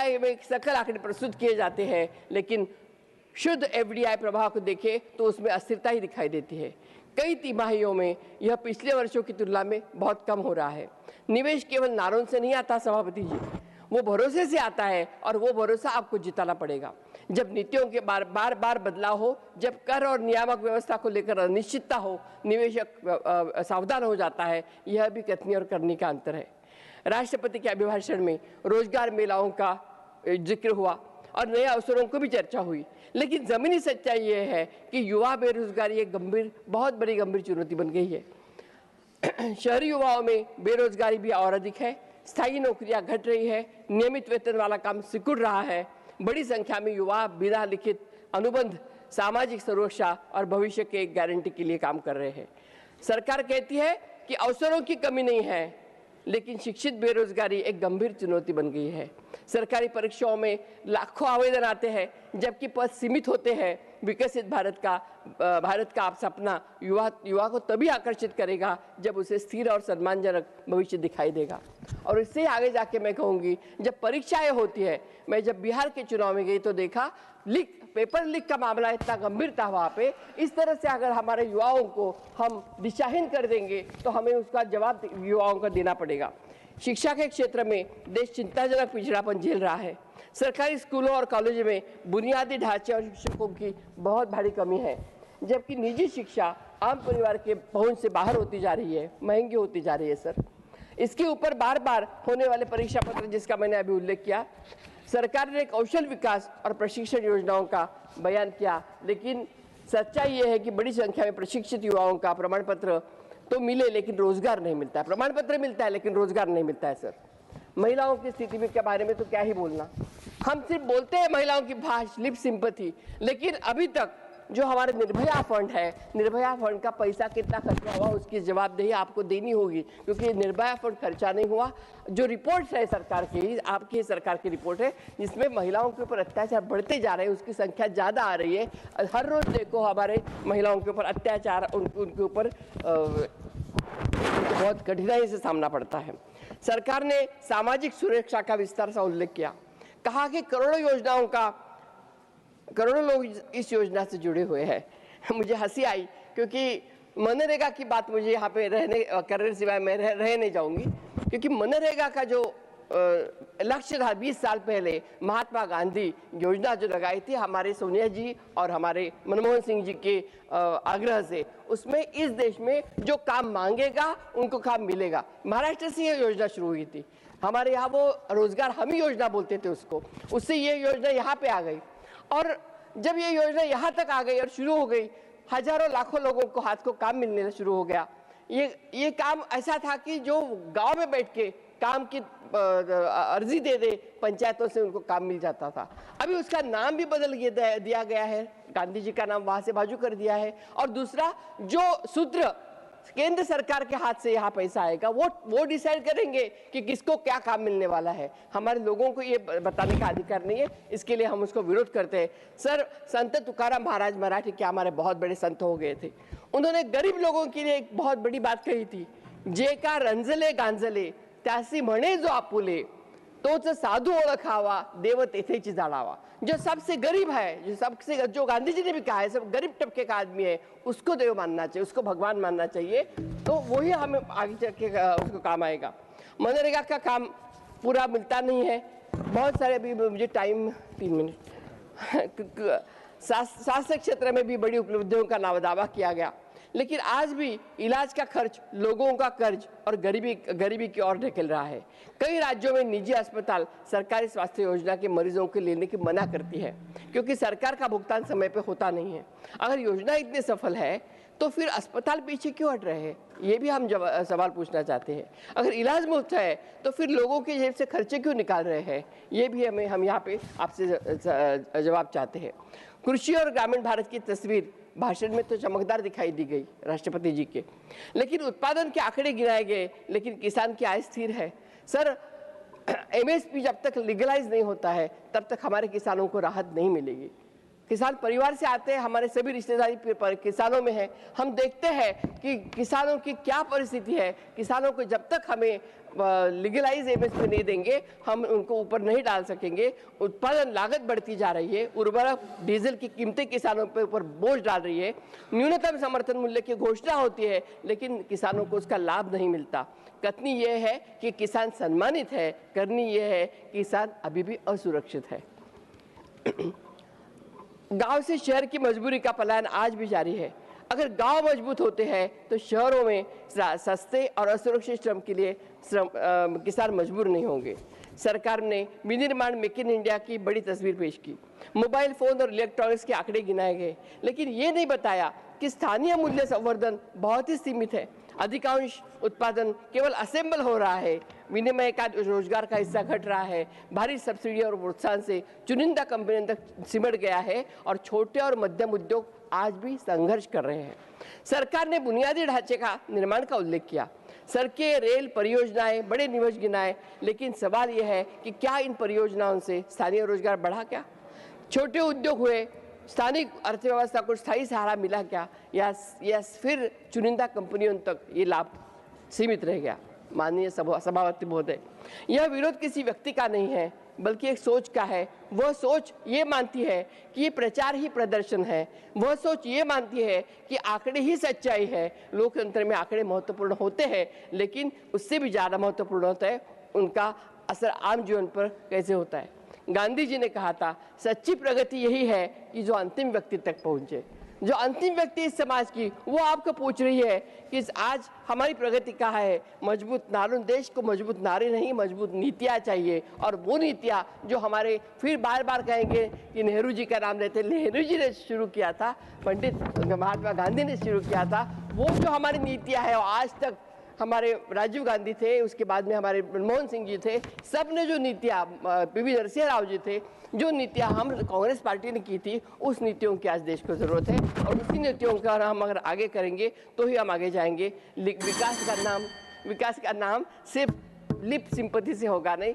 FDI में सकल आंकड़े प्रस्तुत किए जाते हैं, लेकिन शुद्ध एफडीआई प्रभाव को देखें तो उसमें अस्थिरता ही दिखाई देती है। कई तिमाहियों में यह पिछले वर्षों की तुलना में बहुत कम हो रहा है। निवेश केवल नारों से नहीं आता सभापति जी, वो भरोसे से आता है, और वो भरोसा आपको जिताना पड़ेगा। जब नीतियों के बार बदलाव हो, जब कर और नियामक व्यवस्था को लेकर अनिश्चितता हो, निवेशक सावधान हो जाता है। यह भी कथनी और करनी का अंतर है। राष्ट्रपति के अभिभाषण में रोजगार मेलाओं का जिक्र हुआ और नए अवसरों को भी चर्चा हुई, लेकिन जमीनी सच्चाई यह है कि युवा बेरोजगारी एक बहुत बड़ी गंभीर चुनौती बन गई है। शहरी युवाओं में बेरोजगारी भी और अधिक है। स्थायी नौकरियां घट रही है, नियमित वेतन वाला काम सिकुड़ रहा है। बड़ी संख्या में युवा बिना लिखित अनुबंध, सामाजिक सुरक्षा और भविष्य के एक गारंटी के लिए काम कर रहे हैं। सरकार कहती है कि अवसरों की कमी नहीं है, लेकिन शिक्षित बेरोजगारी एक गंभीर चुनौती बन गई है। सरकारी परीक्षाओं में लाखों आवेदन आते हैं, जबकि पद सीमित होते हैं। विकसित भारत का आप सपना युवा को तभी आकर्षित करेगा जब उसे स्थिर और सम्मानजनक भविष्य दिखाई देगा। और इससे आगे जाके मैं कहूँगी, जब परीक्षाएं होती है, मैं जब बिहार के चुनाव में गई तो देखा पेपर लीक का मामला इतना गंभीर था वहाँ पे। इस तरह से अगर हमारे युवाओं को हम दिशाहीन कर देंगे तो हमें उसका जवाब युवाओं को देना पड़ेगा। शिक्षा के क्षेत्र में देश चिंताजनक पिछड़ापन झेल रहा है। सरकारी स्कूलों और कॉलेजों में बुनियादी ढांचे और शिक्षकों की बहुत भारी कमी है, जबकि निजी शिक्षा आम परिवार के पहुंच से बाहर होती जा रही है, महंगी होती जा रही है। सर, इसके ऊपर बार होने वाले परीक्षा पत्र जिसका मैंने अभी उल्लेख किया, सरकार ने कौशल विकास और प्रशिक्षण योजनाओं का बयान किया, लेकिन सच्चाई ये है कि बड़ी संख्या में प्रशिक्षित युवाओं का प्रमाण पत्र तो मिले, लेकिन रोजगार नहीं मिलता है। प्रमाण पत्र मिलता है, लेकिन रोजगार नहीं मिलता है। सर, महिलाओं की स्थिति में के बारे में तो क्या ही बोलना। हम सिर्फ बोलते हैं महिलाओं की लिप सिंपैथी, लेकिन अभी तक जो हमारे निर्भया फंड है, निर्भया फंड का पैसा कितना खर्चा हुआ उसकी जवाबदेही आपको देनी होगी, क्योंकि निर्भया फंड खर्चा नहीं हुआ। जो रिपोर्ट है सरकार की, आपकी सरकार की रिपोर्ट है, जिसमें महिलाओं के ऊपर अत्याचार बढ़ते जा रहे हैं, उसकी संख्या ज़्यादा आ रही है। हर रोज देखो हमारे महिलाओं के ऊपर अत्याचार, उनके ऊपर बहुत कठिनाई से सामना पड़ता है। सरकार ने सामाजिक सुरक्षा का विस्तार से उल्लेख किया, कहा कि करोड़ों लोग इस योजना से जुड़े हुए हैं। मुझे हंसी आई, क्योंकि मनरेगा की बात मुझे यहाँ पे करने सिवाय मैं रह नहीं जाऊंगी, क्योंकि मनरेगा का जो लक्ष्य था 20 साल पहले महात्मा गांधी योजना जो लगाई थी हमारे सोनिया जी और हमारे मनमोहन सिंह जी के आग्रह से, उसमें इस देश में जो काम मांगेगा उनको काम मिलेगा। महाराष्ट्र से ये योजना शुरू हुई थी। हमारे यहाँ वो रोजगार हमी योजना बोलते थे उसको, उससे ये योजना यहाँ पे आ गई। और जब ये योजना यहाँ तक आ गई और शुरू हो गई, हजारों लाखों लोगों को हाथ को काम मिलने शुरू हो गया। ये काम ऐसा था कि जो गांव में बैठ के काम की अर्जी दे दे, पंचायतों से उनको काम मिल जाता था। अभी उसका नाम भी बदल दिया गया है, गांधी जी का नाम वहां से बाजू कर दिया है। और दूसरा, जो सूत्र केंद्र सरकार के हाथ से यहाँ पैसा आएगा, वो डिसाइड करेंगे कि किसको क्या काम मिलने वाला है। हमारे लोगों को ये बताने का अधिकार नहीं है, इसके लिए हम उसको विरोध करते हैं। सर, संत तुकाराम महाराज मराठी के हमारे बहुत बड़े संत हो गए थे। उन्होंने गरीब लोगों के लिए एक बहुत बड़ी बात कही थी, जे का रंजले गांजले त्यासी म्हणे जो आपुले, तोच साधू ओळखावा देव तेथेची जाणावा। जो सबसे गरीब है, जो गांधी जी ने भी कहा है, सब गरीब तबके का आदमी है, उसको देव मानना चाहिए, उसको भगवान मानना चाहिए, तो वही हमें आगे चल के उसको काम आएगा। मनरेगा का काम पूरा मिलता नहीं है, बहुत सारे, अभी मुझे टाइम 3 मिनट, स्वास्थ्य क्षेत्र में भी बड़ी उपलब्धियों का दावा किया गया, लेकिन आज भी इलाज का खर्च लोगों का कर्ज और गरीबी की ओर ढकेल रहा है। कई राज्यों में निजी अस्पताल सरकारी स्वास्थ्य योजना के मरीजों के लेने की मना करती है, क्योंकि सरकार का भुगतान समय पे होता नहीं है। अगर योजना इतनी सफल है तो फिर अस्पताल पीछे क्यों हट रहे हैं, ये भी हम सवाल पूछना चाहते हैं। अगर इलाज मुफ्त है तो फिर लोगों की जेब से खर्चे क्यों निकाल रहे हैं, ये भी हम यहाँ पे आपसे जवाब चाहते हैं। कृषि और ग्रामीण भारत की तस्वीर भाषण में तो चमकदार दिखाई दी गई राष्ट्रपति जी के, लेकिन उत्पादन के आंकड़े गिनाए गए, लेकिन किसान की आय स्थिर है। सर, एमएसपी जब तक लीगलाइज नहीं होता है तब तक हमारे किसानों को राहत नहीं मिलेगी। किसान परिवार से आते हैं, हमारे सभी रिश्तेदारी किसानों में है। हम देखते हैं कि किसानों की क्या परिस्थिति है। किसानों को जब तक हमें लीगलाइज एमएसपी नहीं देंगे, हम उनको ऊपर नहीं डाल सकेंगे। उत्पादन लागत बढ़ती जा रही है, उर्वरक डीजल की कीमतें किसानों पर ऊपर बोझ डाल रही है, न्यूनतम समर्थन मूल्य की घोषणा होती है लेकिन किसानों को उसका लाभ नहीं मिलता। कथनी यह है कि किसान सम्मानित है, करनी यह है कि किसान अभी भी असुरक्षित है। गांव से शहर की मजबूरी का पलायन आज भी जारी है। अगर गांव मजबूत होते हैं तो शहरों में सस्ते और असुरक्षित श्रम के लिए किसान मजबूर नहीं होंगे। सरकार ने विनिर्माण मेक इन इंडिया की बड़ी तस्वीर पेश की। मोबाइल फोन और इलेक्ट्रॉनिक्स के आंकड़े गिनाए गए, लेकिन ये नहीं बताया कि स्थानीय मूल्य संवर्धन बहुत ही सीमित है। अधिकांश उत्पादन केवल असेंबल हो रहा है, विनिमय का रोजगार का हिस्सा घट रहा है, भारी सब्सिडी और प्रोत्साहन से चुनिंदा कंपनियों तक सिमट गया है और छोटे और मध्यम उद्योग आज भी संघर्ष कर रहे हैं। सरकार ने बुनियादी ढांचे का निर्माण का उल्लेख किया, सड़कें, रेल परियोजनाएं, बड़े निवेश गिनाए, लेकिन सवाल यह है कि क्या इन परियोजनाओं से स्थानीय रोजगार बढ़ा? क्या छोटे उद्योग हुए? स्थानिक अर्थव्यवस्था को स्थायी सहारा मिला क्या, या फिर चुनिंदा कंपनियों तक ये लाभ सीमित रह गया? माननीय सभापति महोदय, यह विरोध किसी व्यक्ति का नहीं है बल्कि एक सोच का है। वह सोच ये मानती है कि ये प्रचार ही प्रदर्शन है। वह सोच ये मानती है कि आंकड़े ही सच्चाई है। लोकतंत्र में आंकड़े महत्वपूर्ण होते हैं, लेकिन उससे भी ज़्यादा महत्वपूर्ण होता है उनका असर आम जीवन पर कैसे होता है। गांधी जी ने कहा था, सच्ची प्रगति यही है कि जो अंतिम व्यक्ति तक पहुंचे। जो अंतिम व्यक्ति इस समाज की, वो आपको पूछ रही है कि आज हमारी प्रगति कहाँ है। मजबूत नारी, देश को मजबूत नारी नहीं, मजबूत नीतियाँ चाहिए, और वो नीतियाँ जो हमारे, फिर बार बार कहेंगे कि नेहरू जी का नाम लेते, नेहरू जी ने शुरू किया था, पंडित महात्मा गांधी ने शुरू किया था। वो जो हमारी नीतियाँ है, आज तक हमारे राजीव गांधी थे, उसके बाद में हमारे मनमोहन सिंह जी थे, सब ने जो नीतियाँ, पीवी नरसिम्हा राव जी थे, जो नीतियाँ हम कांग्रेस पार्टी ने की थी, उस नीतियों की आज देश को जरूरत है। और उसी नीतियों का हम अगर आगे करेंगे तो ही हम आगे जाएंगे। विकास का नाम सिर्फ लिप सिंपैथी से होगा नहीं।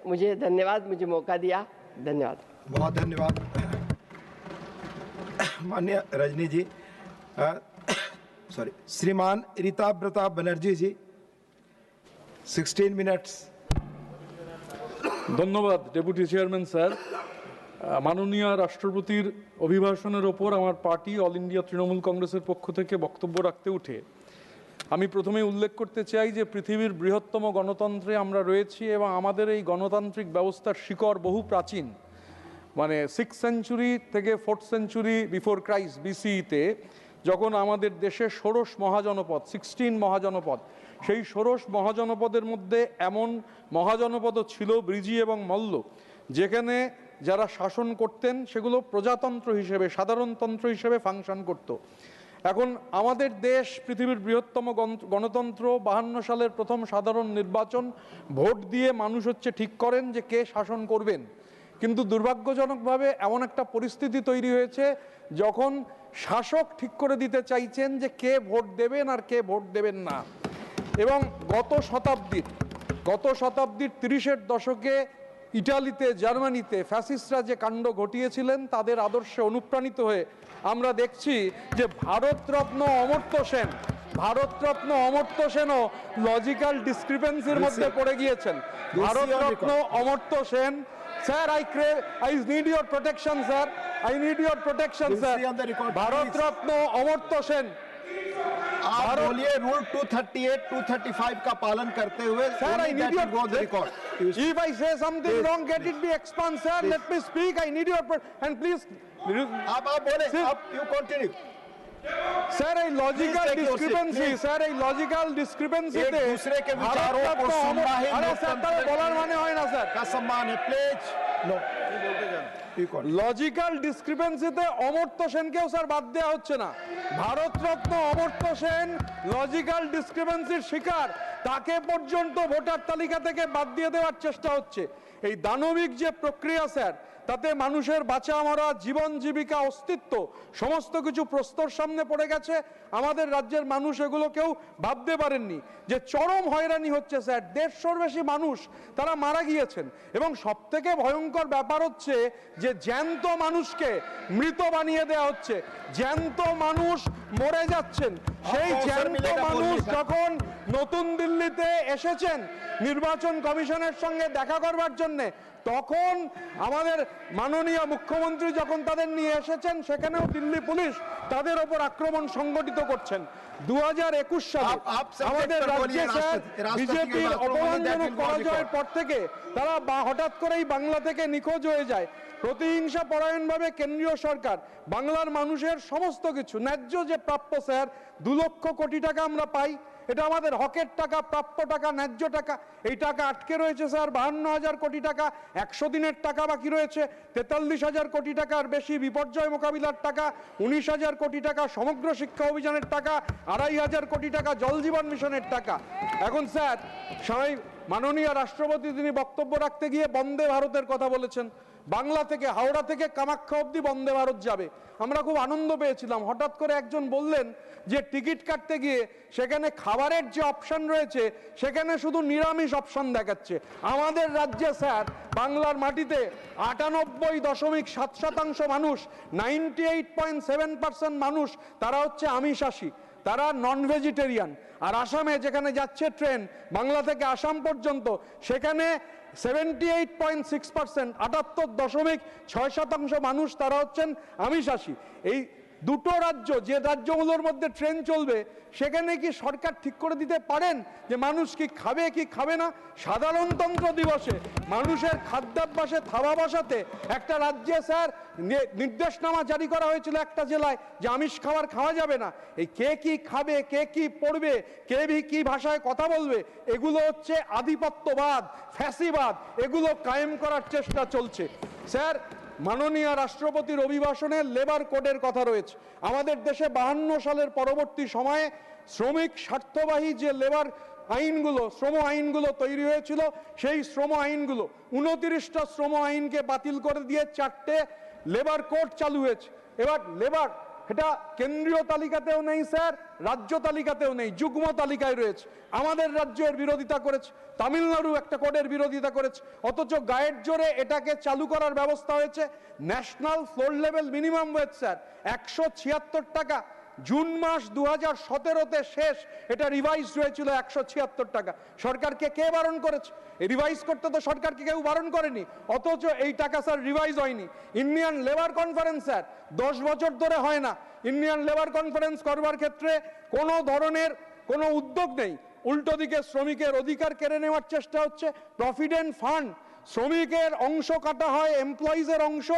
मुझे धन्यवाद, मुझे मौका दिया, धन्यवाद। बहुत धन्यवाद माननीय रजनी जी। श्रीमान रीता प्रताप बनर्जी जी, 16 मिनट्स। ধন্যবাদ ডেপুটি চেয়ারম্যান স্যার। মাননীয় রাষ্ট্রপতির অভিভাষণের ওপর আমার পার্টি অল ইন্ডিয়া তৃণমূল কংগ্রেসের পক্ষ থেকে বক্তব্য রাখতে উঠে আমি প্রথমেই উল্লেখ করতে চাই যে পৃথিবীর বৃহত্তম গণতন্ত্রে আমরা রয়েছি এবং আমাদের এই গণতান্ত্রিক ব্যবস্থার শিকড় বহু প্রাচীন। মানে 6th সেঞ্চুরি থেকে 4th সেঞ্চুরি বিফোর ক্রাইস্ট বিসিইতে যখন আমাদের দেশে ষোড়শ মহাজনপদ, 16 মহাজনপদ, সেই ষোড়শ মহাজনপদের মধ্যে এমন মহাজনপদও ছিল ব্রিজি এবং মল্ল, যেখানে যারা শাসন করতেন সেগুলো প্রজাতন্ত্র হিসেবে, সাধারণতন্ত্র হিসেবে ফাংশন করত। এখন আমাদের দেশ পৃথিবীর বৃহত্তম গণতন্ত্র, 52 সালের প্রথম সাধারণ নির্বাচন, ভোট দিয়ে মানুষ ঠিক করেন যে কে শাসন করবেন। কিন্তু দুর্ভাগ্যজনকভাবে এমন একটা পরিস্থিতি তৈরি হয়েছে যখন শাসক ঠিক করে দিতে চাইছেন যে কে ভোট দেবেন আর কে ভোট দেবেন না। এবং গত শতাব্দীর 30-এর দশকে ইটালিতে, জার্মানিতে ফ্যাসিস্টরা যে কাণ্ড ঘটিয়েছিলেন, তাদের আদর্শে অনুপ্রাণিত হয়ে আমরা দেখছি যে ভারতরত্ন অমর্ত্য সেনও লজিক্যাল ডিসক্রিপেন্সির মধ্যে পড়ে গিয়েছেন। Bharat Ratna Amartya Sen, sir, I need your protection, sir. I need your protection, sir. Bharat Ratna Amartya Sen, आप बोलिए रूल 238, 235 का पालन करते हुए। Sir, I need your record. If I say something wrong, get it be expunged, sir. Let me speak. I need your and please. आप बोले, आप you continue. Sir, a logical discrepancy, sir, a logical discrepancy एक दूसरे के विचारों को सुनना ही का सम्मान है। प्लीज नो, লজিক্যাল ডিসক্রিপেন্সিতে অমর্ত্য সেনকেও স্যার বাদ দেওয়া হচ্ছে না। ভারতরত্ন অমর্ত্য সেন লজিক্যাল ডিসক্রিপেন্সির শিকার, তাকে পর্যন্ত ভোটার তালিকা থেকে বাদ দিয়ে দেওয়ার চেষ্টা হচ্ছে। এই দানবিক যে প্রক্রিয়া স্যার, তাতে মানুষের বাঁচা মরা, জীবন জীবিকা, অস্তিত্ব সমস্ত কিছু প্রস্তর সামনে পড়ে গেছে। আমাদের রাজ্যের মানুষ এগুলো কেউ ভাবতে পারেননি যে চরম হয়রানি হচ্ছে স্যার। 150-র বেশি মানুষ তারা মারা গিয়েছেন। এবং সবথেকে ভয়ঙ্কর ব্যাপার হচ্ছে যে জ্যান্ত মানুষকে মৃত বানিয়ে দেওয়া হচ্ছে। জ্যান্ত মানুষ মরে যাচ্ছেন। সেই জ্যান্ত মানুষ যখন নতুন দিল্লিতে এসেছেন নির্বাচন কমিশনের সঙ্গে দেখা করবার জন্য, তখন আমাদের মাননীয় মুখ্যমন্ত্রী যখন তাদের নিয়ে এসেছেন, সেখানেও দিল্লি পুলিশ তাদের ওপর আক্রমণ সংগঠিত করছেন। 2021 সালে আমাদের রাজ্যে স্যার বিজেপির অপমানজনক পরাজয়ের পর থেকে তারা হঠাৎ করেই বাংলা থেকে নিখোঁজ হয়ে যায়। প্রতিহিংসা পরায়ণভাবে কেন্দ্রীয় সরকার বাংলার মানুষের সমস্ত কিছু ন্যায্য যে প্রাপ্য স্যার 2 লক্ষ কোটি টাকা আমরা পাই, এটা আমাদের হকের টাকা, প্রাপ্য টাকা, ন্যায্য টাকা, এই টাকা আটকে রয়েছে স্যার 52,000 কোটি টাকা। 100 দিনের টাকা বাকি রয়েছে 43,000 কোটি টাকার বেশি। বিপর্যয় মোকাবিলার টাকা 19,000 কোটি টাকা, সমগ্র শিক্ষা অভিযানের টাকা 2,500 কোটি টাকা, জল জীবন মিশনের টাকা। এখন স্যার মাননীয় রাষ্ট্রপতি তিনি বক্তব্য রাখতে গিয়ে বন্দে ভারতের কথা বলেছেন। বাংলা থেকে হাওড়া থেকে কামাখ্যা অবধি বন্দে ভারত যাবে। আমরা খুব আনন্দ পেয়েছিলাম। হঠাৎ করে একজন বললেন যে টিকিট কাটতে গিয়ে সেখানে খাবারের যে অপশন রয়েছে সেখানে শুধু নিরামিষ অপশন দেখাচ্ছে। আমাদের রাজ্যে স্যার বাংলার মাটিতে 98.7% মানুষ, 98.7% মানুষ তারা হচ্ছে আমিষাশী, তারা নন ভেজিটেরিয়ান। আর আসামে যেখানে যাচ্ছে ট্রেন বাংলা থেকে আসাম পর্যন্ত, সেখানে 78.6%, 78.6% মানুষ তারা হচ্ছেন আমিষাশী। এই দুটো রাজ্য, যে রাজ্যগুলোর মধ্যে ট্রেন চলবে, সেখানে কি সরকার ঠিক করে দিতে পারেন যে মানুষ কি খাবে কি খাবে না? সাধারণতন্ত্র দিবসে মানুষের খাদ্যাভ্যাসে থাবা বসাতে একটা রাজ্যে স্যার নির্দেশনামা জারি করা হয়েছিল একটা জেলায় যে আমিষ খাবার খাওয়া যাবে না। এই কে কি খাবে, কে কি পড়বে, কে কি ভাষায় কথা বলবে, এগুলো হচ্ছে আধিপত্যবাদ, ফ্যাসিবাদ, এগুলো কায়েম করার চেষ্টা চলছে। স্যার মাননীয় রাষ্ট্রপতির অভিভাষণে লেবার কোডের কথা রয়েছে। আমাদের দেশে 52 সালের পরবর্তী সময়ে শ্রমিক স্বার্থবাহী যে লেবার আইনগুলো, শ্রম আইনগুলো তৈরি হয়েছিল, সেই শ্রম আইনগুলো 29টা শ্রম আইনকে বাতিল করে দিয়ে 4টে লেবার কোড চালু হয়েছে। এবার লেবার এটা কেন্দ্রীয় তালিকাতেও নেই স্যার, রাজ্য তালিকাতেও নেই, যুগ্ম তালিকায় রয়েছে। আমাদের রাজ্যের বিরোধিতা করেছে, তামিলনাড়ু একটা কোডের বিরোধিতা করেছে, অথচ গায়ের জোরে এটাকে চালু করার ব্যবস্থা হয়েছে। National floor level minimum wedge sir 176 টাকা। জুন মাস 2017-তে শেষ, এটা রিভাইজ হয়েছিল 176 টাকা। সরকারকে কে বারণ করেছে? রিভাইজ করতে তো সরকারকে কেউ বারণ করেনি, অথচ এই টাকা স্যার রিভাইজ হয়নি। ইন্ডিয়ান লেবার কনফারেন্স স্যার 10 বছর ধরে হয় না। ইন্ডিয়ান লেবার কনফারেন্স করবার ক্ষেত্রে কোনো ধরনের কোনো উদ্যোগ নেই, উল্টো দিকে শ্রমিকের অধিকার কেড়ে নেওয়ার চেষ্টা হচ্ছে। প্রভিডেন্ট ফান্ড, শ্রমিকের অংশ কাটা হয়, এমপ্লয়িজের অংশ,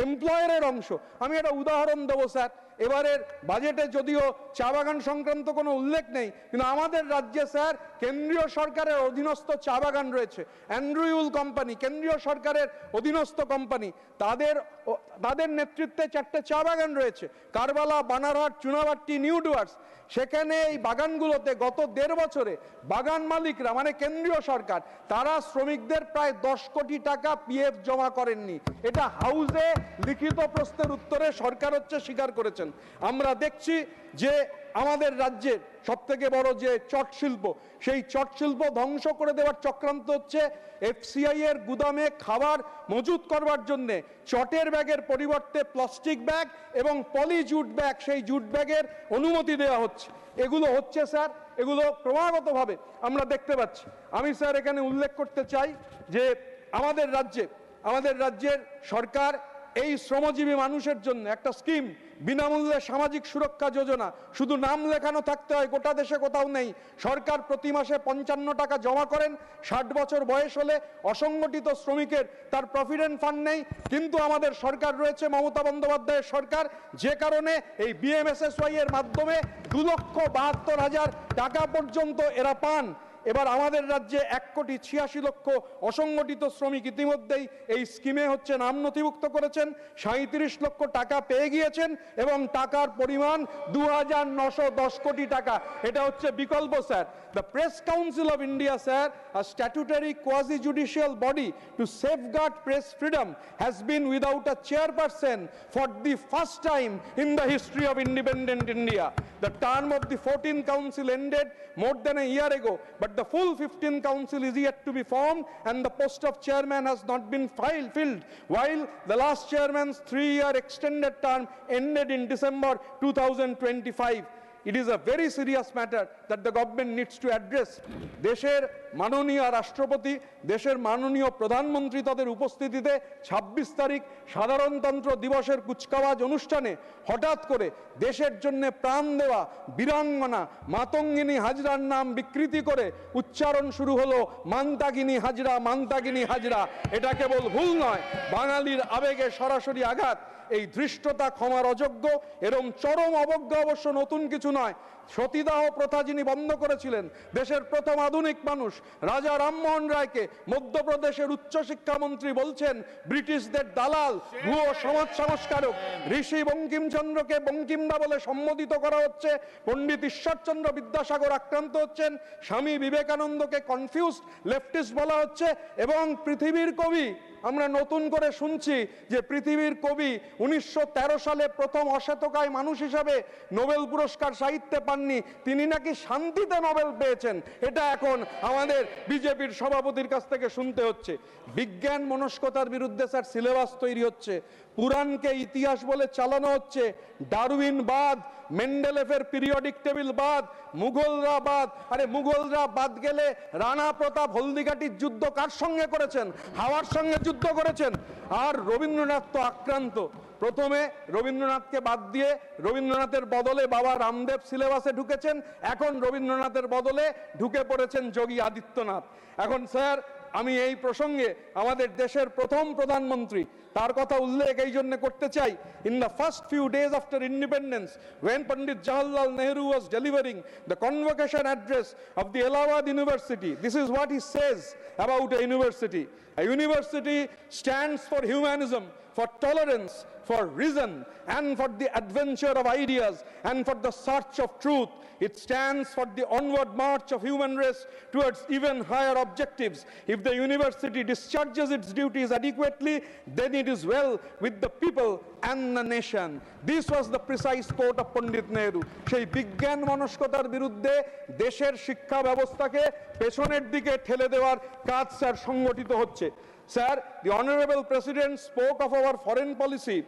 এমপ্লয়ারের অংশ। আমি একটা উদাহরণ দেবো স্যার, এবারের বাজেটে যদিও চা বাগান সংক্রান্ত কোনো উল্লেখ নেই, কিন্তু আমাদের রাজ্যে স্যার কেন্দ্রীয় সরকারের অধীনস্থ চা বাগান রয়েছে, অ্যান্ড্রুইউল কোম্পানি, কেন্দ্রীয় সরকারের অধীনস্থ কোম্পানি, তাদের নেতৃত্বে 4টে চা বাগান রয়েছে, কারবালা, বানারহাট, চুনাভাট্টি, নিউ ডুয়ার্স। সেখানে এই বাগানগুলোতে গত 1.5 বছরে বাগান মালিকরা মানে কেন্দ্রীয় সরকার তারা শ্রমিকদের প্রায় 10 কোটি টাকা পিএফ জমা করেননি। এটা হাউসে লিখিত প্রশ্নের উত্তরে সরকার হচ্ছে স্বীকার করেছেন। আমরা দেখছি যে আমাদের রাজ্যের সবথেকে বড় যে চট শিল্প, সেই চট শিল্প ধ্বংস করে দেওয়ার চক্রান্ত হচ্ছে। এফসিআই এর গুদামে খাবার মজুত করবার জন্য চটের ব্যাগের পরিবর্তে প্লাস্টিক ব্যাগ এবং পলি জুট ব্যাগ, সেই জুট ব্যাগের অনুমতি দেওয়া হচ্ছে। এগুলো হচ্ছে স্যার, এগুলো ক্রমাগতভাবে আমরা দেখতে পাচ্ছি। আমি স্যার এখানে উল্লেখ করতে চাই যে আমাদের রাজ্যের সরকার এই শ্রমজীবী মানুষের জন্য একটা স্কিম, বিনামূল্যে সামাজিক সুরক্ষা যোজনা, শুধু নাম লেখানো থাকতে হয়, গোটা দেশে কোথাও নেই। সরকার প্রতি মাসে 55 টাকা জমা করেন। 60 বছর বয়স হলে অসংগঠিত শ্রমিকের তার প্রভিডেন্ট ফান্ড নেই, কিন্তু আমাদের সরকার রয়েছে মমতা বন্দ্যোপাধ্যায়ের সরকার, যে কারণে এই বিএমএসএসওয়াই এর মাধ্যমে 2,72,000 টাকা পর্যন্ত এরা পান। এবার আমাদের রাজ্যে 1,86,00,000 অসংগঠিত শ্রমিক ইতিমধ্যেই এই স্কিমে হচ্ছে নাম নথিভুক্ত করেছেন, 37 লক্ষ টাকা পেয়ে গিয়েছেন এবং টাকার পরিমাণ 2,910 কোটি টাকা। এটা হচ্ছে বিকল্প sir. The Press Council of India, sir, a statutory quasi-judicial body to safeguard press freedom, has been without a chairperson for the first time in the history of independent India. The term of the 14th council ended more than a year ago, but the full 15 council is yet to be formed and the post of chairman has not been filled, while the last chairman's 3-year extended term ended in December 2025. It is a very serious matter that the government needs to address. দেশের মাননীয় রাষ্ট্রপতি, দেশের মাননীয় প্রধানমন্ত্রী তাদের উপস্থিতিতে 26 তারিখ সাধারণতন্ত্র দিবসের কুচকাওয়াজ অনুষ্ঠানে হঠাৎ করে দেশের জন্য প্রাণ দেওয়া বীরাঙ্গনা মাতঙ্গিনী হাজরার নাম বিকৃতি করে উচ্চারণ শুরু হলো মান্তাগিনী হাজরা, মান্তাগিনী হাজরা। এটা কেবল ভুল নয়, বাঙালির আবেগে সরাসরি আঘাত। এই ধৃষ্টতা ক্ষমার অযোগ্য। এরম চরম অবজ্ঞা অবশ্য নতুন কিছু নয়। সতীদাহ প্রথা যিনি বন্ধ করেছিলেন, দেশের প্রথম আধুনিক মানুষ রাজা রামমোহন রায়কে মধ্যপ্রদেশের উচ্চশিক্ষামন্ত্রী বলছেন ব্রিটিশদের দালাল, ভুয়ো সমাজ সংস্কারক। ঋষি বঙ্কিমচন্দ্রকে বঙ্কিমদা বলে সম্বোধিত করা হচ্ছে। পণ্ডিত ঈশ্বরচন্দ্র বিদ্যাসাগর আক্রান্ত হচ্ছেন। স্বামী বিবেকানন্দকে কনফিউজড লেফটিস্ট বলা হচ্ছে। এবং পৃথিবীর কবি, আমরা নতুন করে শুনছি যে পৃথিবীর কবি 1913 সালে প্রথম অশ্বেতকায় মানুষ হিসাবে নোবেল পুরস্কার সাহিত্যে পাননি, তিনি নাকি শান্তিতে নোবেল পেয়েছেন। এটা এখন আমাদের বিজেপির সভাপতির কাছ থেকে শুনতে হচ্ছে। বিজ্ঞান মনস্কতার বিরুদ্ধে স্যার সিলেবাস তৈরি হচ্ছে, পুরাণকে ইতিহাস বলে চালানো হচ্ছে, ডারউইন বাদ, মেন্ডেলেফের পিরিয়ডিক টেবিল বাদ, মুঘলরা বাদ। আরে মুঘলরা বাদ গেলে রানা প্রতাপ হলদিঘাটির যুদ্ধ কার সঙ্গে করেছেন? হাওয়ার সঙ্গে যুদ্ধ করেছেন। আর রবীন্দ্রনাথ তো আক্রান্ত। প্রথমে রবীন্দ্রনাথকে বাদ দিয়ে রবীন্দ্রনাথের বদলে বাবা রামদেব সিলেবাসে ঢুকেছেন, এখন রবীন্দ্রনাথের বদলে ঢুকে পড়েছেন যোগী আদিত্যনাথ। এখন স্যার আমি এই প্রসঙ্গে আমাদের দেশের প্রথম প্রধানমন্ত্রী তার কথা উল্লেখ এই জন্য করতে চাই। In the first few days after independence, when Pandit Jawaharlal Nehru was delivering the convocation address of the Allahabad University, this is what he says about a university. A university stands for humanism, for tolerance, for reason, and for the adventure of ideas, and for the search of truth. It stands for the onward march of human race towards even higher objectives. If the university discharges its duties adequately, then it is well with the people and the nation. This was the precise quote of Pandit Nehru. সেই বিজ্ঞান মনস্কতার বিরুদ্ধে দেশের শিক্ষা ব্যবস্থাকে পেছনের দিকে ঠেলে দেওয়ার কাজ স্যার সংগঠিত হচ্ছে। Sir, the Honorable President spoke of our foreign policy,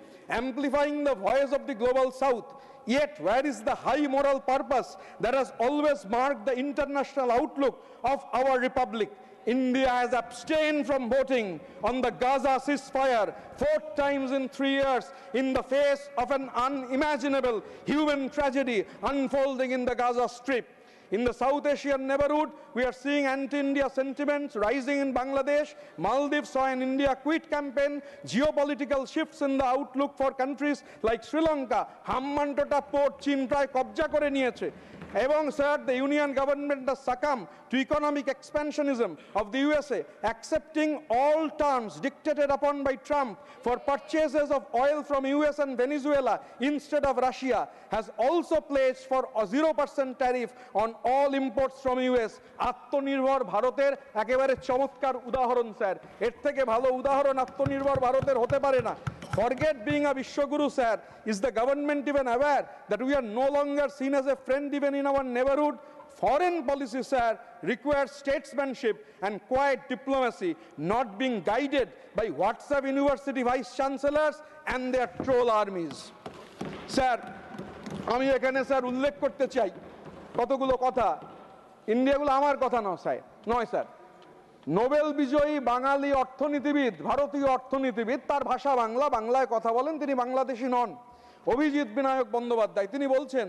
amplifying the voice of the global South. Yet, where is the high moral purpose that has always marked the international outlook of our republic? India has abstained from voting on the Gaza ceasefire 4 times in 3 years in the face of an unimaginable human tragedy unfolding in the Gaza Strip. In the South Asian neighborhood, we are seeing anti-India sentiments rising in Bangladesh. Maldives saw an India quit campaign, geopolitical shifts in the outlook for countries like Sri Lanka. Hammantota port Chin pray kobja kore niyeche. এবং sir, the union government has succumbed to economic expansionism of the USA, accepting all terms dictated upon by Trump for purchases of oil from US and Venezuela instead of Russia, has also pledged for a 0% tariff on all imports from US. আত্মনির্ভর ভারতের একেবারে চমৎকার উদাহরণ sir. এর থেকে ভালো উদাহরণ আত্মনির্ভর ভারতের হতে পারে না। Forget being a Vishwaguru, sir. Is the government even aware that we are no longer seen as a friend even in our neighborhood? Foreign policy, sir, requires statesmanship and quiet diplomacy, not being guided by WhatsApp university vice chancellors and their troll armies. Sir, আমি এখানে sir উল্লেখ করতে চাই কতগুলো কথা। ইন্ডিয়াগুলো আমার কথা নয় স্যার। নোবেল বিজয়ী বাঙালি অর্থনীতিবিদ, ভারতীয় অর্থনীতিবিদ, তার ভাষা বাংলা, বাংলায় কথা বলেন, তিনি বাংলাদেশি নন, অভিজিৎ বিনায়ক বন্দ্যোপাধ্যায়। তিনি বলছেন,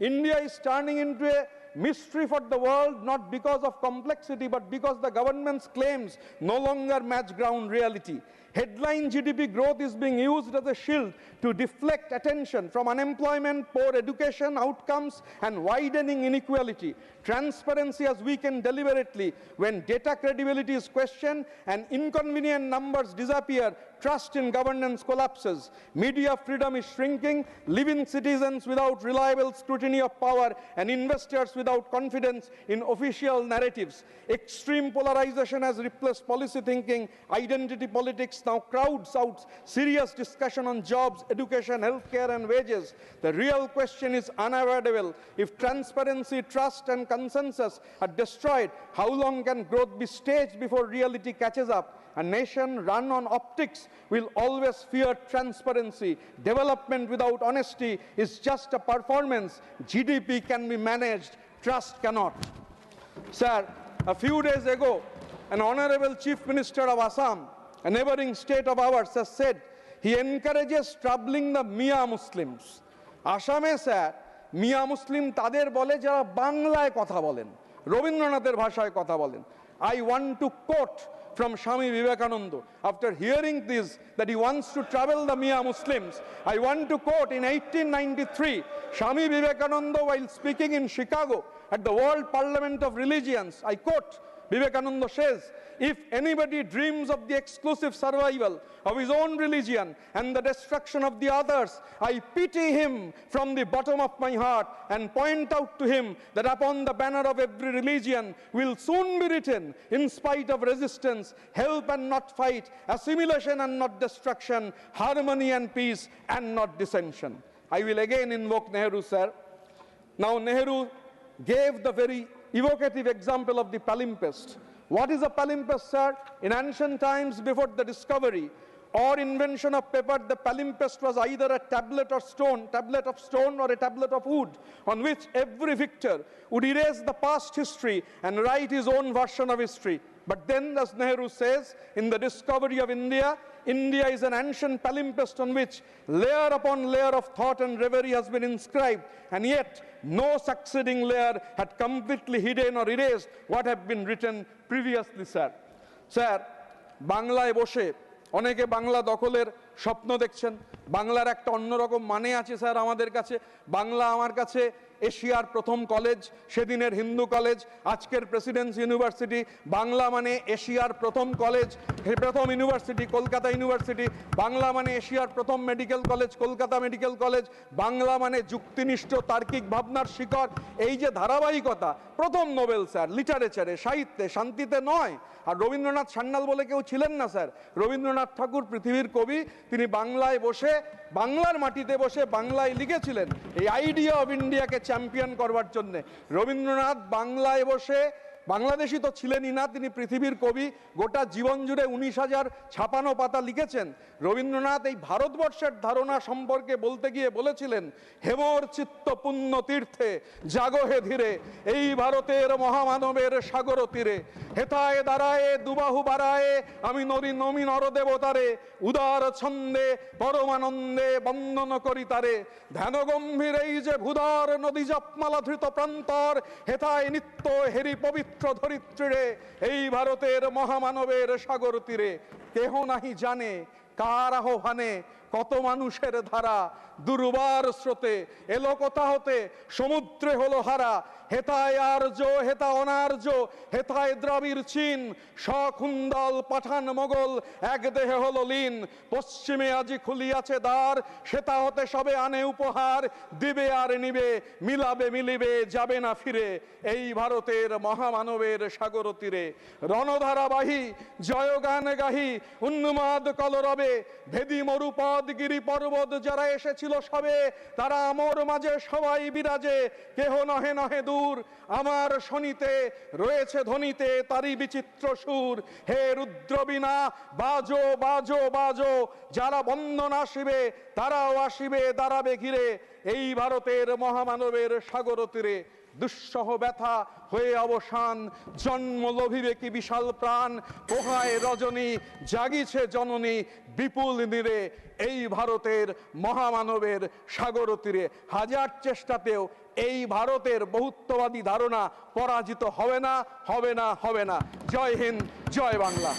India is turning into a mystery for the world, not because of complexity, but because the government's claims no longer match ground reality. Headline GDP growth is being used as a shield to deflect attention from unemployment, poor education outcomes, and widening inequality. Transparency has weakened deliberately. When data credibility is questioned and inconvenient numbers disappear, trust in governance collapses. Media freedom is shrinking, leaving citizens without reliable scrutiny of power and investors without confidence in official narratives. Extreme polarization has replaced policy thinking, identity politics, politics now crowds out serious discussion on jobs, education, healthcare, and wages, the real question is unavoidable. If transparency, trust, and consensus are destroyed, how long can growth be staged before reality catches up? A nation run on optics will always fear transparency. Development without honesty is just a performance. GDP can be managed, trust cannot. Sir, a few days ago, an honorable Chief Minister of Assam, a neighboring state of ours, has said he encourages troubling the Mia Muslims. Assame, sir, Mia Muslim tader bole jara Banglaয় কথা বলেন, রবীন্দ্রনাথের ভাষায় কথা বলেন. I want to quote from Swami Vivekananda. After hearing this, that he wants to trouble the Mia Muslims, I want to quote in 1893, Swami Vivekananda, while speaking in Chicago at the World Parliament of Religions, I quote, Vivekananda says, if anybody dreams of the exclusive survival of his own religion and the destruction of the others, I pity him from the bottom of my heart and point out to him that upon the banner of every religion will soon be written, in spite of resistance, help and not fight, assimilation and not destruction, harmony and peace and not dissension. I will again invoke Nehru, sir. Now Nehru gave the very evocative example of the palimpsest. What is a palimpsest, sir? In ancient times, before the discovery or invention of paper, the palimpsest was either a tablet of stone or a tablet of wood, on which every victor would erase the past history and write his own version of history. But then, as Nehru says, in the discovery of India, India is an ancient palimpsest on which layer upon layer of thought and reverie has been inscribed, and yet no succeeding layer had completely hidden or erased what had been written previously, sir. Sir, বাংলায় বসে অনেকে বাংলা দখলের স্বপ্ন দেখছেন। বাংলার একটা অন্যরকম মানে আছে স্যার আমাদের কাছে। বাংলা আমার কাছে এশিয়ার প্রথম কলেজ, সেদিনের হিন্দু কলেজ, আজকের প্রেসিডেন্সি ইউনিভার্সিটি। বাংলা মানে এশিয়ার প্রথম কলেজ, প্রথম ইউনিভার্সিটি কলকাতা ইউনিভার্সিটি। বাংলা মানে এশিয়ার প্রথম medical college, Kolkata medical college. Bangla মানে যুক্তিনিষ্ঠ তার্কিক ভাবনার শিকড়। এই যে ধারাবাহিকতা, প্রথম নোবেল স্যার লিটারেচারে, সাহিত্যে, শান্তিতে নয়। আর রবীন্দ্রনাথ সান্যাল বলে কেউ ছিলেন না স্যার। রবীন্দ্রনাথ ঠাকুর পৃথিবীর কবি, তিনি বাংলায় বসে, বাংলার মাটিতে বসে বাংলায় লিখেছিলেন এই আইডিয়া অফ ইন্ডিয়াকে চ্যাম্পিয়ন করবার জন্য। রবীন্দ্রনাথ বাংলায় বসে, বাংলাদেশি তো ছিলেনই না, তিনি পৃথিবীর কবি, গোটা জীবন জুড়ে 19,000 ছাপানো পাতা লিখেছেন। রবীন্দ্রনাথ এই ভারতবর্ষের ধারণা সম্পর্কে বলতে গিয়ে বলেছিলেন, হেমর চিত্ত পুণ্য তীর্থে জাগো হে ধীরে, এই ভারতের মহামানবের সাগর তীরে, হেথায় দাঁড়ায় দুবাহু বাড়ায় আমি নমি নরদেবতারে, উদার ছন্দে পরমানন্দে বন্দন করি তারে, ধ্যান গম্ভীর এই যে ভূধর নদী জপমালা ধৃত প্রান্তর, হেথায় নিত্য হেরি পবিত্র ধরিত্রীরে, এই ভারতের মহামানবের সাগর তীরে। কেহ নাহি জানে কার আহ্বানে কত মানুষের ধারা, দুর্বার স্রোতে এলো কোথা হতে সমুদ্রে হলো হারা, হেথায় আর্য হেথা অনার্য, হেথায় দ্রাবিড় চীন, সখুন্দল পাঠান মোগল এক দেহে হলো লীন, পশ্চিমে আজি খুলিয়াছে দ্বার, সেটা হতে সবে আনে উপহার, দিবে আর নিবে মিলাবে মিলিবে যাবে না ফিরে, এই ভারতের মহামানবের সাগর তীরে। রণধারাবাহী জয়গান গাহি উন্মাদ কলরবে, ভেদি মরুপদ গিরি পর্বত যারা এসেছিল সবে, তারা আমর মাঝে সবাই বিরাজে, কেহ নহে নহে দূর আমার শনিতে, রয়েছে ধ্বনিতে তারই বিচিত্র সুর, হে রুদ্রবীণা বাজো বাজো বাজো, যারা বন্দন আসিবে তারাও আসিবে দাঁড়াবে ঘিরে, এই ভারতের মহামানবের সাগর তীরে। দুঃসহ ব্যথা হয়ে অবসান, জন্ম লোভিবে কি বিশাল প্রাণ, পোহায় রজনী জাগিছে জননী বিপুল নীরে, এই ভারতের মহামানবের সাগর তীরে। হাজার চেষ্টাতেও এই ভারতের বহুত্ববাদী ধারণা পরাজিত হবে না, হবে না, হবে না। জয় হিন্দ, জয় বাংলা।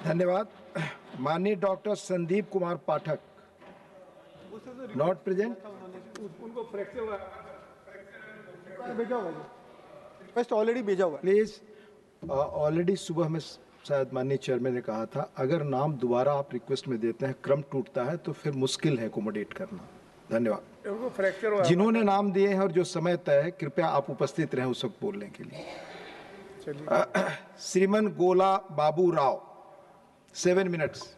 धन्यवाद। माननीय doctor Sandeep Kumar Pathak not present. उनको फ्रैक्चर भेजा हुआ रिक्वेस्ट ऑलरेडी भेजा हुआ प्लीज। ऑलरेडी सुबह में शायद माननीय चेयरमैन ने कहा था, अगर नाम दोबारा आप रिक्वेस्ट में देते हैं, क्रम टूटता है तो फिर मुश्किल है एकोमोडेट करना। धन्यवाद। जिन्होंने नाम दिए हैं और जो समय तय है, कृपया आप उपस्थित रहें उस वक्त बोलने के लिए। श्रीमन गोला Babu Rao 7 minutes.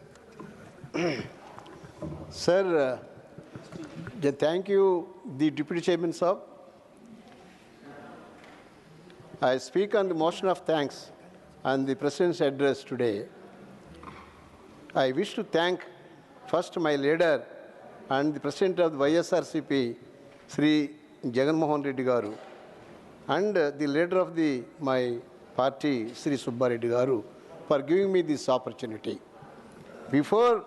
Sir, thank you, the Deputy Chairman, sir. I speak on the motion of thanks on the President's address today. I wish to thank first my leader and the President of the YSRCP, Sri Jagan Mohan Reddy Garu, and the leader of my party, Sri Subba Reddy Garu, for giving me this opportunity. Before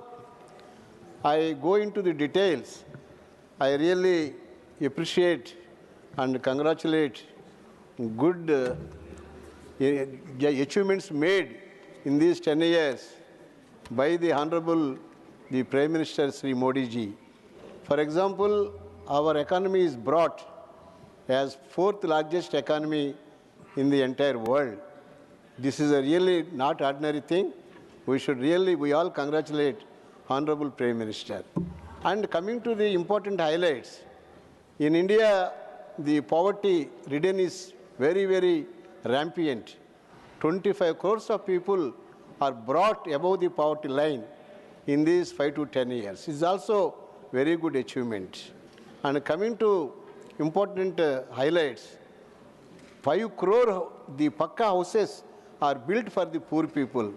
I go into the details, I really appreciate and congratulate good achievements made in these 10 years by the Honorable the Prime Minister Sri Modi ji. For example, our economy is brought as 4th largest economy in the entire world. This is a really not ordinary thing. We all congratulate Honorable Prime Minister. And coming to the important highlights, in India, the poverty ridden is very, very rampant. 25 crores of people are brought above the poverty line in these 5 to 10 years. It's also very good achievement. And coming to important highlights, 5 crore the Pakka houses are built for the poor people,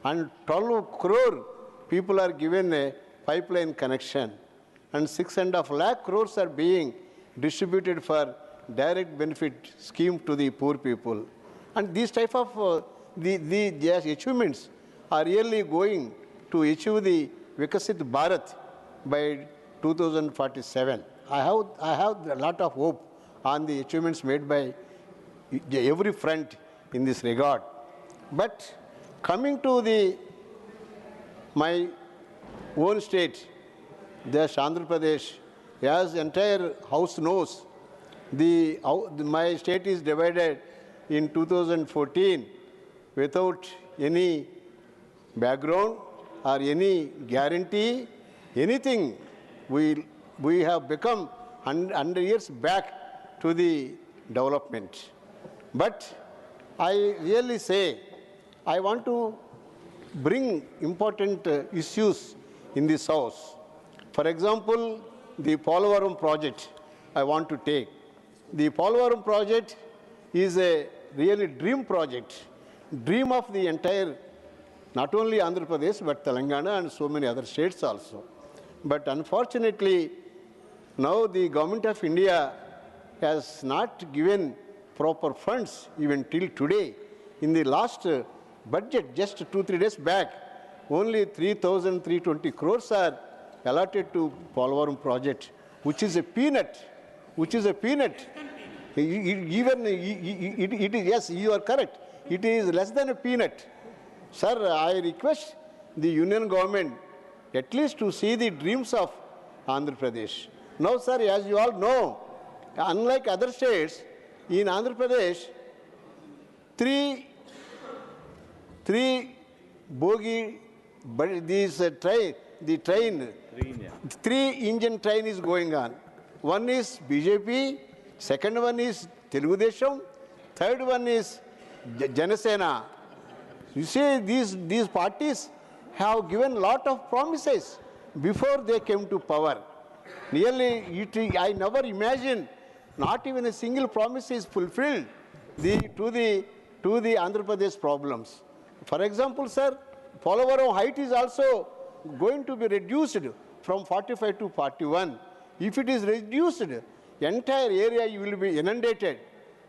and 12 crore people are given a pipeline connection, and 6.5 lakh crores are being distributed for direct benefit scheme to the poor people. And these type of the achievements are really going to achieve the Vikasit Bharat by 2047. I have a lot of hope on the achievements made by every front in this regard. But coming to my own state, there's Andhra Pradesh, as entire house knows, my state is divided in 2014 without any background or any guarantee, anything. We have become 100 years back to the development. But I really say, I want to bring important issues in this house. For example, the Polavaram project I want to take. The Polavaram project is a really dream project, dream of the entire, not only Andhra Pradesh, but Telangana and so many other states also. But unfortunately, now the government of India has not given proper funds even till today. In the last budget, just 2-3 days back, only 3,320 crores are allotted to Polavaram project, which is a peanut. Yes, you are correct. It is less than a peanut. Sir, I request the union government at least to see the dreams of Andhra Pradesh. Now, sir, as you all know, unlike other states, in Andhra Pradesh, three bogie, but the train, 3-engine train is going on. One is BJP, second one is Telugu Desam, third one is Janasena. You see, these parties have given a lot of promises before they came to power. Nearly, I never imagined not even a single promise is fulfilled to the Andhra Pradesh problems. For example, sir, Polavaram height is also going to be reduced from 45 to 41. If it is reduced, entire area will be inundated,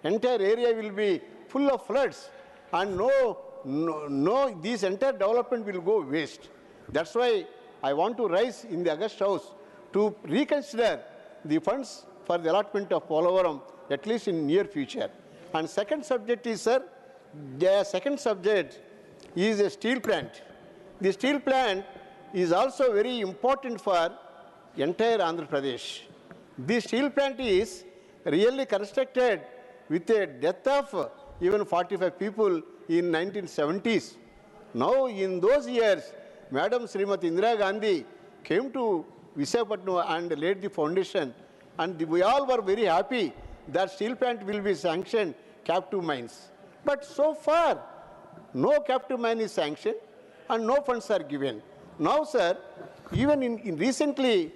entire area will be full of floods, and this entire development will go waste. That's why I want to rise in the August House to reconsider the funds for the allotment of Polavaram, at least in near future. And second subject is, sir, the second subject is a steel plant. The steel plant is also very important for entire Andhra Pradesh. This steel plant is really constructed with a death of even 45 people in 1970s. Now, in those years, Madam Srimati Indira Gandhi came to Visakhapatnam and laid the foundation, and we all were very happy that steel plant will be sanctioned, captive mines. But so far, no captive mine is sanctioned, and no funds are given. Now, sir, even in recently,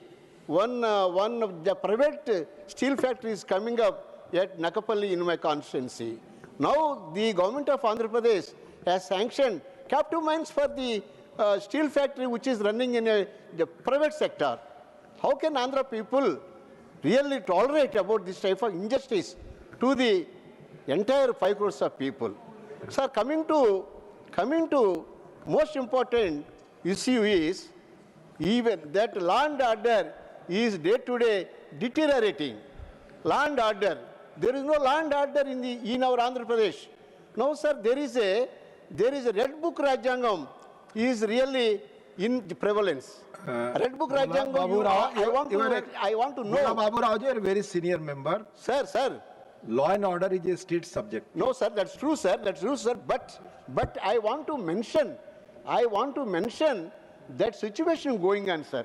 one of the private steel factory is coming up at Nakapalli in my constituency. Now, the government of Andhra Pradesh has sanctioned captive mines for the steel factory which is running in the private sector. How can Andhra people really tolerate about this type of injustice to the entire 5 crores of people? Sir, coming to most important issue is even that law and order is day to day deteriorating. Law and order. There is no law and order in our Andhra Pradesh. Now, sir, there is a Red Book Rajyangam is really in prevalence. Red Book Rajyangam. I want to know. Babu Rao, you are a very senior member. Sir. Law and order is a state subject. No, sir, that's true, sir. That's true, sir. But I want to mention that situation going on, sir.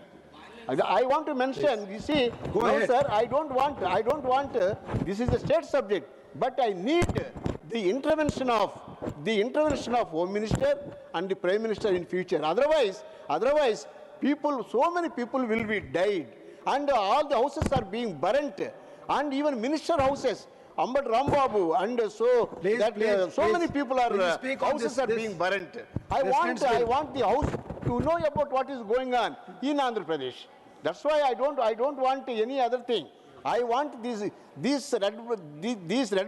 I want to mention, you see, Go no, ahead. sir, I don't want, this is a state subject, but I need the intervention of Home Minister and the Prime Minister in future. Otherwise, so many people will be died, and all the houses are being burnt, and even minister houses, Ambad Rambabu, and so many people are houses are being burnt. I want the house to know about what is going on in Andhra Pradesh. That's why I don't want any other thing. I want this Red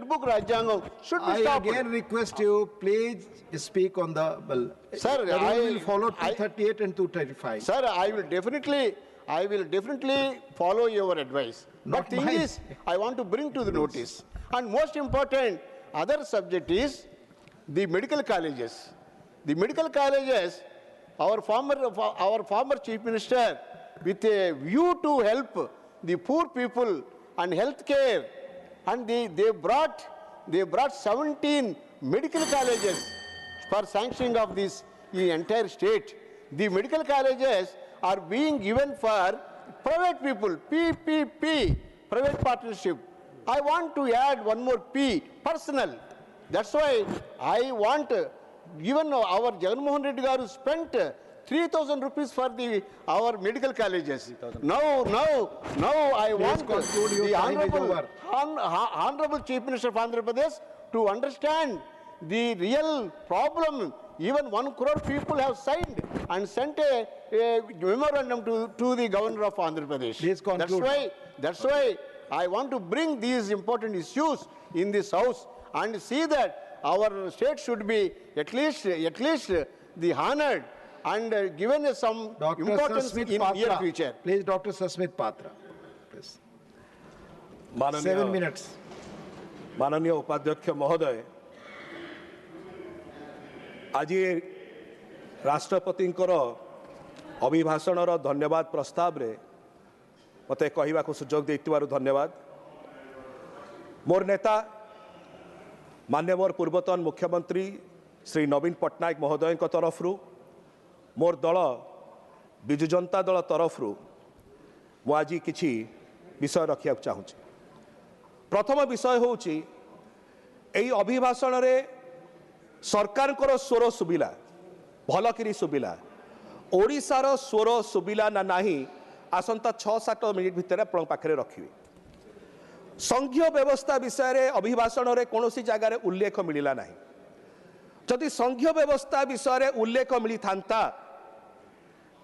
Book Rajyangam should be stopped. I again request you, please speak on the bill. Sir, I will follow 238 and 235. Sir, I will definitely follow your advice. Not But thing mine. is, I want to bring to the notice. And most important, other subject is the medical colleges. The medical colleges, our former Chief Minister, with a view to help the poor people and health care, and they brought 17 medical colleges for sanctioning of this entire state. The medical colleges are being given for private people, PPP, private partnership. I want to add one more P, personal. That's why I want, even our Jagan Mohan Reddy Garu spent 3,000 rupees for our medical colleges. Now I want the Honorable Chief Minister of Andhra Pradesh to understand the real problem. Even 1 crore people have signed and sent a memorandum to the Governor of Andhra Pradesh. Please conclude. That's why I want to bring these important issues in this house and see that our state should be at least the honored and given some Dr. importance Sasmit in near Patra. future. Please, Dr. Sasmit Patra. Please. 7 minutes. माननीय उपाध्यक्ष महोदय, आज राष्ट्रपतिंकर अभिभाषणर धन्यवाद प्रस्ताव रे मते कहवा को सुजोग देथिबारु धन्यवाद। मोर नेता माननीय मोर पूर्वतन मुख्यमंत्री श्री नवीन पट्टनायक महोदय तरफ मोर दल विजु जनता दल तरफ मु आज किछि विषय रखा चाहूँगी। प्रथम विषय होउछि एई अभिभाषण रे सरकार स्वर सुबिला भलकरी सुबिला ओडिशार स्वर सुबिला ना नाही आसंता 6-7 मिनिट भितर आपण पाखरे रखिबे। संघीय व्यवस्था विषय रे अभिभाषण रे कोनोसी जगह रे उल्लेख मिलिला नाही। जदि संघीय व्यवस्था विषय रे उल्लेख मिली थांता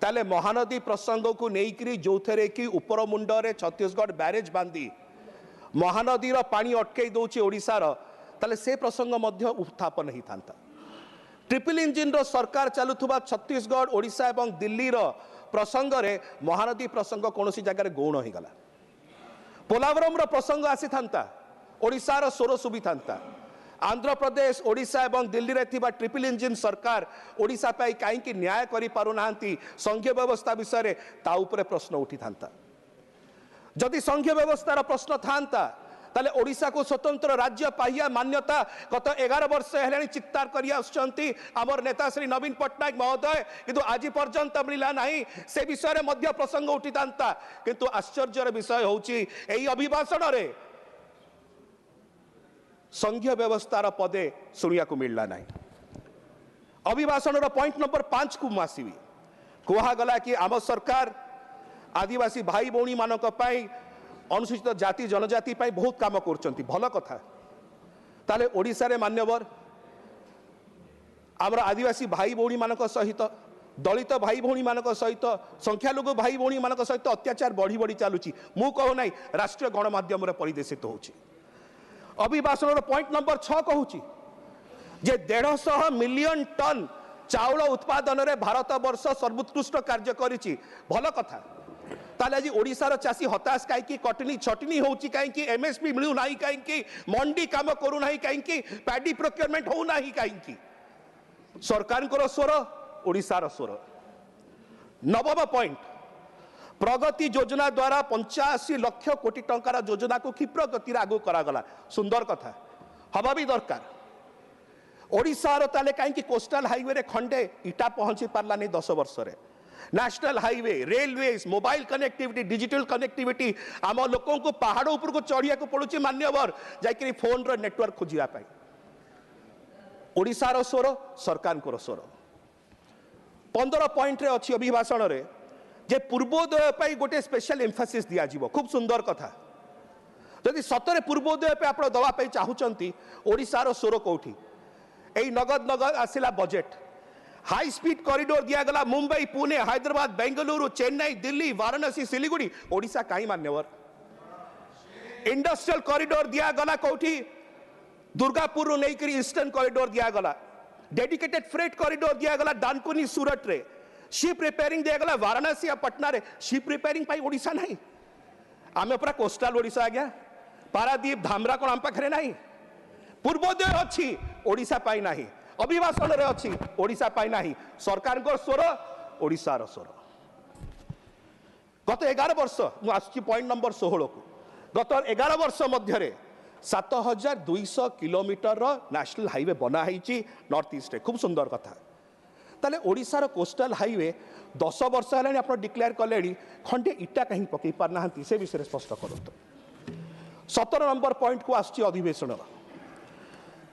ताले महानदी प्रसंग को नेइकरी जोथरे कि उपर मुंडरे छत्तीसगढ़ बैरेज बांधी महानदीर पानी अटकई दौची ओडिशार ताले से प्रसंग मध्य उत्थापन ही थांता। ट्रिपल इंजिन रो सरकार चलुथुबा छत्तीसगढ़ ओडिशा एवं दिल्ली रो प्रसंग रे महानदी प्रसंग कोनोसी जगह रे गौण ही गला। पोलावरम रो प्रसंग आसी थांता ओडिशार स्वर सुबी थांता। आंध्र प्रदेश ओडिशा एवं दिल्ली रे थिबा ट्रिपल इंजिन सरकार ओडिशा पाई काईकि न्याय करि पारु नाहंती संघीय व्यवस्था विषय रे ता उपरे प्रश्न उठी थांता। जदि संघीय व्यवस्थार प्रश्न थांता ताले ओडिशा को स्वतंत्र राज्य पाइया मान्यता गत 11 वर्ष हेलाणी चित्तार करि आछंती आमर नेता श्री नवीन पट्टनायक महोदय, किंतु आज पर्यंत मिला नाही। से विषय रे मध्य प्रसंग उठी थांता, किंतु आश्चर्यर विषय होउची एई अभिभाषण रे संघीय व्यवस्थार पदे सुनिया को मिलला नाही। अभिभाषण पॉइंट नंबर 5 को आसवि कहगला कि आम सरकार आदिवासी भाई भौणी मानक अनुसूचित जाति जनजाति बहुत काम कर भल कथा ताले ओडिशा रे मान्यवर आमर आदिवासी भाई भौणी मानक सहित दलित भाई भौणी मानक सहित संख्यालघु भाई भौणी मानक सहित अत्याचार बढ़ी बढ़ी चलुची मु कहू ना राष्ट्रीय गणमाध्यम परिदेशित होची। अभिभाषण पॉइंट नंबर 6 कहूची जे 150 मिलियन टन चाउल उत्पादन रे भारत वर्ष सर्वोत्कृष्ट कार्य करिची भल कथा ताले आज ओडिशार चाषी हताश कहीं कटनी छटनी होची कहीं एमएसपी मिलू नाही कहीं मंडी काम करू नाही कहीं पैडी प्रोक्योरमेंट हो नाही कहीं सरकार स्वर ओडिशार स्वर। नवम पॉइंट प्रगति योजना द्वारा 85 लाख कोटी टंकार योजना को क्षिप्र गति आगू करागला सुंदर कथा हवा भी दरकार ओडिशार ताले कहीं कोस्टाल हाईवे रे खंडे इटा पहुंची पार्लानी 10 वर्ष रे national highway railways mobile connectivity digital connectivity आम लोकों को पहाड़ ऊपर को चढ़िया को पड़ुची मान्यवर जाकि फोन रो नेटवर्क खोजिया पाई ओडिशार स्वर सरकार को स्वर। 15 पॉइंट रे अच्छी अभिभाषण रे जे पूर्वोदय पाई गोटे स्पेशल एम्फासिस दिया जीवो खूब सुंदर कथा यदि सतरे पूर्वोदय पे आप दवा पे चाहूचंती ओडिशार स्वर कोठी एई नगद नगद आसिला बजेट हाई स्पीड कॉरिडोर दिया गला मुंबई पुणे हैदराबाद बेंगलुरु चेन्नई दिल्ली वाराणसी सिलीगुड़ी ओडिशा कहीं मान्यवर इंडस्ट्रियल कॉरिडोर दिया गला कोठी दुर्गापुर नहीं ईस्टर्न कॉरिडोर दिया गला डेडिकेटेड फ्रेट कॉरिडोर दिया गला डानकुनी सूरत रे शिप रिपेयरिंग दिया गला वाराणसी पटना रे शिप रिपेयरिंग पाई ओडिशा नहीं आमे पूरा कोस्टाल ओडिशा आ गया पारादीप धामरा कोन आम पाखरे नहीं पूर्वोदय अच्छी ओडिशा पाई नहीं अभिभाषण रे अच्छी ओडिशा पाई नहीं सरकार को स्वर ओडिशार स्वर। गत 11 वर्ष मु आसुची पॉइंट नंबर 16 को गत 11 वर्ष मध्य 7200 किलोमीटर नेशनल हाईवे बना है नॉर्थ ईस्ट रे खूब सुंदर कथा ताले ओडिशार कोस्टल हाईवे 10 वर्ष है आप डिक्लेयर कले खंडे इटा कहीं पकई पारना से विषय स्पष्ट करूँ। 17 नंबर पॉइंट को आसुची अधिवेशन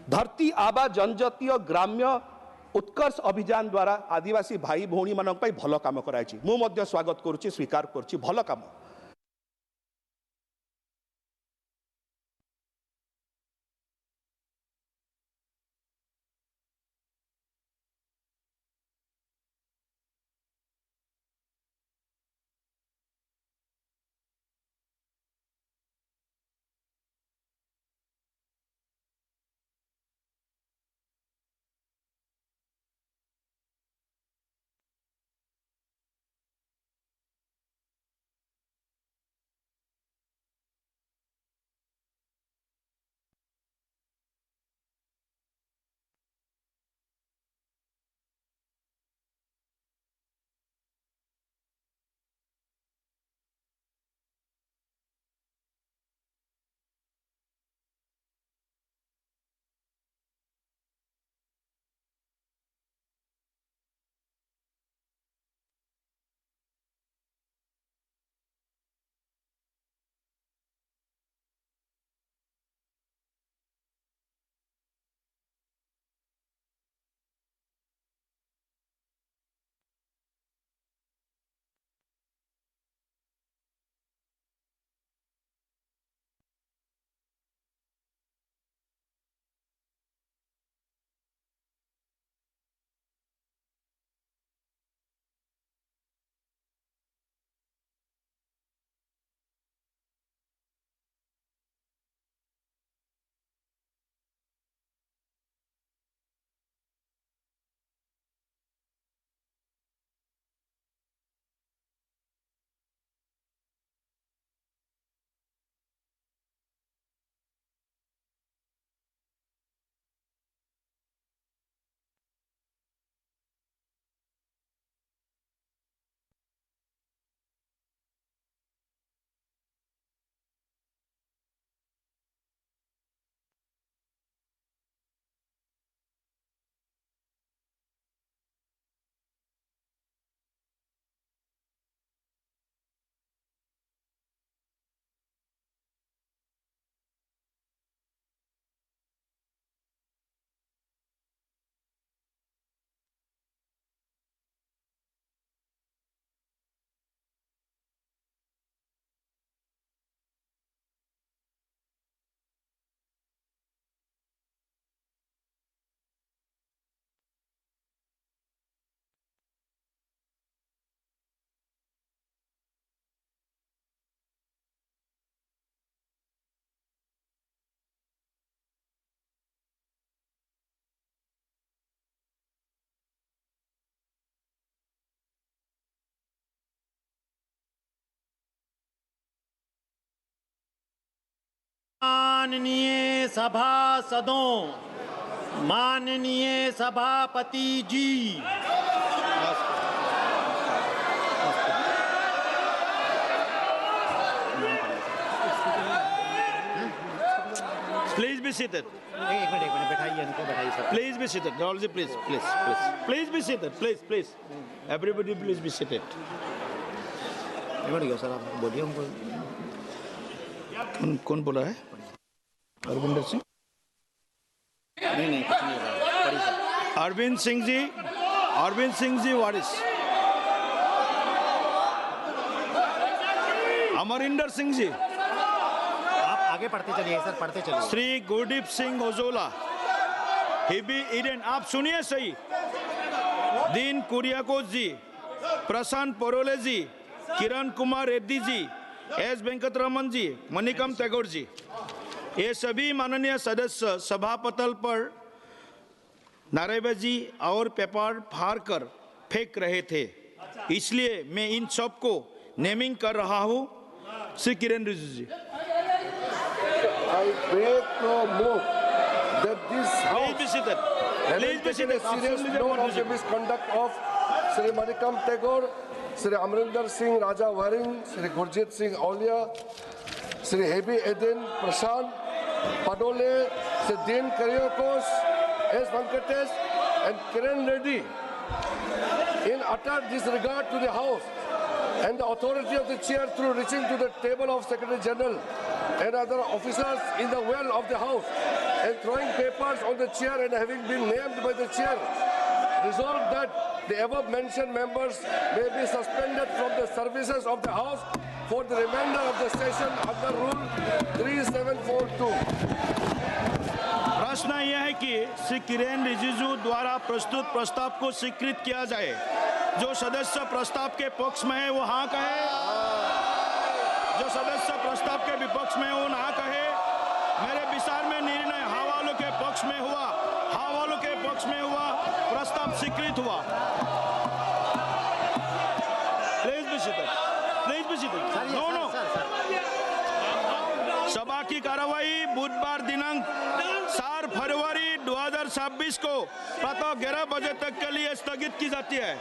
धरती आबा जनजातीय ग्राम्य उत्कर्ष अभियान द्वारा आदिवासी भाई भौणी मानक भल काम कराई मु स्वागत करुच्ची स्वीकार करुच्ची भल काम। माननीय सभासदों, माननीय सभापति जी, Please be seated. एक मिनट बैठाइए इनको, बैठाइए सब। Please be seated. Dolly, please be seated. Please. Everybody, please be seated. बढ़िया सर, आप बोलिए उनको। कौन बोला है? अरविंदर सिंह? नहीं कुछ नहीं होगा। अरविंद सिंह जी वारिस। अमरिंदर सिंह जी। आगे पढ़ते चलिए सर, पढ़ते चलिए। श्री गुरदीप सिंह ओजोला, हिबी ईडन, आप सुनिए सही। दीन कुरियाकोस जी, प्रशांत परोले जी, किरण कुमार रेड्डी जी, एस वेंकटरमन जी, मणिकम टैगोर जी, ये सभी माननीय सदस्य सभापटल पर नारेबाजी और पेपर फाड़ कर फेंक रहे थे, इसलिए मैं इन सब को नेमिंग कर रहा हूँ। श्री किरण रिजिजू जी। I beg to move that this Please be seated. Please be seated. serious note of the misconduct of Sri Manikam Tagore, Sri Amrinder Singh Raja Waring, Sri Gurjit Singh Aulia, Sri Hebi Eden Prashant Padole, Sri Dean Karyakos, S. Venkatesh, and Kiran Reddy in utter disregard to the House and the authority of the chair through reaching to the table of Secretary General and other officers in the well of the House and throwing papers on the chair and having been named by the chair, resolved that the above mentioned members may be suspended from the services of the House for the remainder of the session under Rule 3742. प्रश्न यह है कि श्री किरेन रिजिजू द्वारा प्रस्तुत प्रस्ताव को स्वीकृत किया जाए। जो सदस्य प्रस्ताव के पक्ष में है वो हाँ कहे, जो सदस्य प्रस्ताव के विपक्ष में वो ना कहे। मेरे विचार में निर्णय हाँ वालों के पक्ष में हुआ, हाँ वालों के पक्ष में हुआ, प्रस्ताव स्वीकृत हुआ। Please be seated. नो। सभा की कार्रवाई बुधवार दिनांक 4 फरवरी 2026 को प्रातः 11 बजे तक के लिए स्थगित की जाती है।